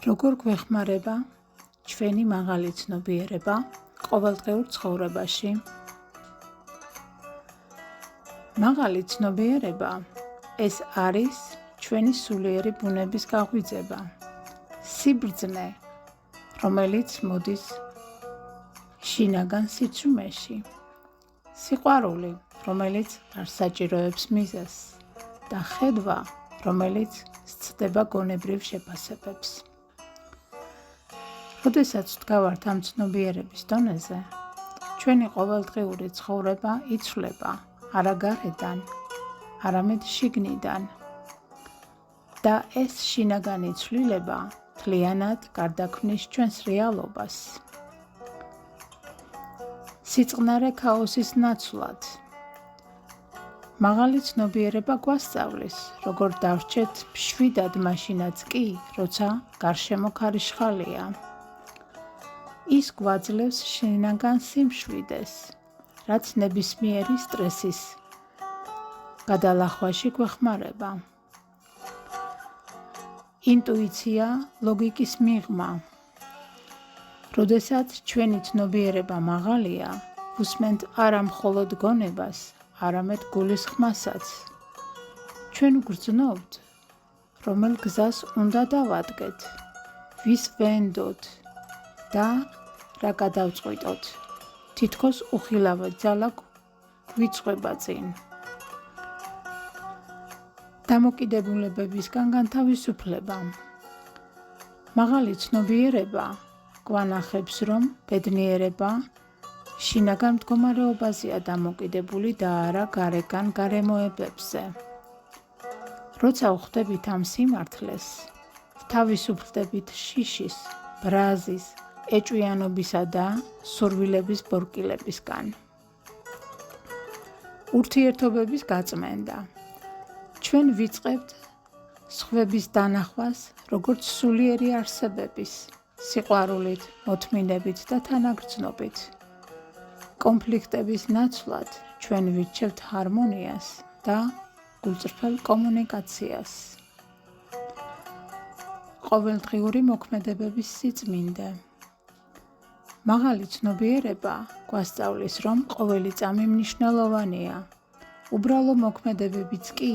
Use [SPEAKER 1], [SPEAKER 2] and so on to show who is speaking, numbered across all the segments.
[SPEAKER 1] როგორ გვეხმარება ჩვენი მაღალი ცნობიერება ყოველდღიურ ცხოვრებაში? მაღალი ცნობიერება ეს არის ჩვენი სულიერი ბუნების გაღვიძება, სიბრძნე, რომელიც მოდის შინაგან სიჩუმეში, სიყვარული, რომელიც არ საჭიროებს მიზეზს და ხედვა, რომელიც სცდება გონებრივ შეფასებებს. როდესაც ვდგავართ ამ ცნობიერების დონეზე, ჩვენი ყოველდღიური ცხოვრება იცვლება არა გარედან, არამედ შიგნიდან და ეს შინაგანი ცვლილება მთლიანად გარდაქმნის ჩვენს რეალობას. სიწყნარე ქაოსის ნაცვლად მაღალი ცნობიერება გვასწავლის, როგორ დავრჩეთ მშვიდად მაშინაც კი, როცა გარშემო ქარიშხალია. ის გვაძლევს შინაგან სიმშვიდეს, რაც ნებისმიერი სტრესის გადალახვაში გვეხმარება. ინტუიცია, ლოგიკის მიღმა. როდესაც ჩვენი ცნობიერება მაღალია, ვუსმენთ არა მხოლოდ გონებას, არამედ გულისხმასაც. ჩვენ ვგრძნობთ, რომელ გზას უნდა დავადგეთ, ვის ვენდოთ და რა გადავწყვიტოთ. თითქოს უხილავად ძალა გვიწყვება წინ. დამოკიდებულებებისგან განთავისუფლება. მაღალი ცნობიერება გვანახებს, რომ ბედნიერება შინაგან მდგომარეობაზეა დამოკიდებული და არა გარეგან გარემოებებზე. როცა ვხვდებით ამ სიმართლეს, ვთავისუფლდებით შიშის, ბრაზის, ეჭვიანობისა და სურვილების ბორკილებისგან. ურთიერთობების გაწმენდა. ჩვენ ვიწყებთ სხვების დანახვას, როგორც სულიერი არსებების, სიყვარულით, მოთმინებით და თანაგრძნობით. კონფლიქტების ნაცვლად ჩვენ ვირჩევთ ჰარმონიას და გულწრფელ კომუნიკაციას. ყოველდღიური მოქმედებების სიწმინდე. მაღალი ცნობიერება გვასწავლის, რომ ყოველი წამი მნიშვნელოვანია. უბრალო მოქმედებებიც კი,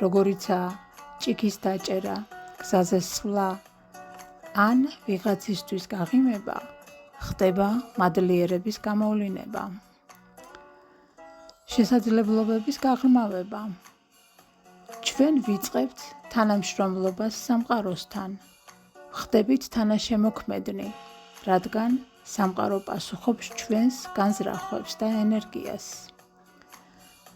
[SPEAKER 1] როგორიცაა ჭიქის დაჭერა, გზაზე სვლა ან ვიღაცისთვის გაღიმება, ხდება მადლიერების გამოვლინება. შესაძლებლობების გაღრმავება. ჩვენ ვიწყებთ თანამშრომლობას სამყაროსთან. ხდებით თანაშემოქმედნი, რადგან სამყარო პასუხობს ჩვენს განზრახვებს და ენერგიას.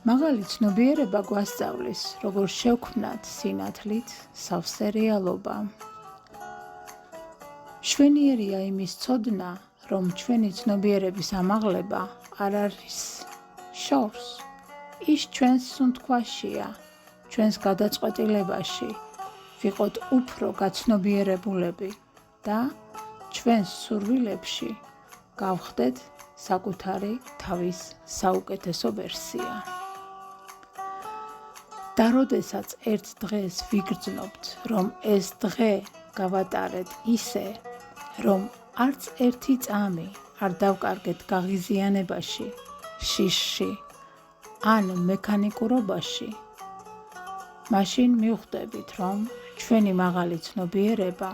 [SPEAKER 1] მაღალი ცნობიერება გვასწავლის, როგორ შევქმნათ სინათლით სავსე რეალობა. მშვენიერია იმის ცოდნა, რომ ჩვენი ცნობიერების ამაღლება არ არის შორს, ის ჩვენს სუნთქვაშია, ჩვენს გადაწყვეტილებაში, ვიყოთ უფრო გაცნობიერებულები და ჩვენს სურვილებში გავხდეთ საკუთარი თავის საუკეთესო ვერსია. და როდესაც ერთ დღეს ვიგრძნობთ, რომ ეს დღე გავატარეთ ისე, რომ არც ერთი წამი არ დავკარგეთ გაღიზიანებაში, შიშში ან მექანიკურობაში, მაშინ მივხვდებით, რომ ჩვენი მაღალი ცნობიერება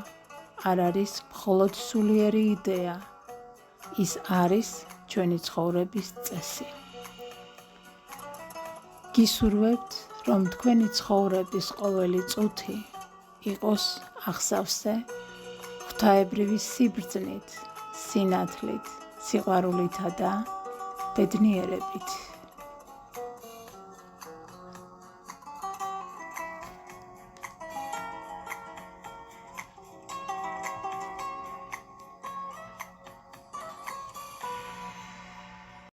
[SPEAKER 1] არ არის მხოლოდ სულიერი იდეა, ის არის ჩვენი ცხოვრების წესი. გისურვებთ, რომ თქვენი ცხოვრების ყოველი წუთი იყოს აღსავსე ღვთაებრივი სიბრძნით, სინათლით, სიყვარულითა და ბედნიერებით.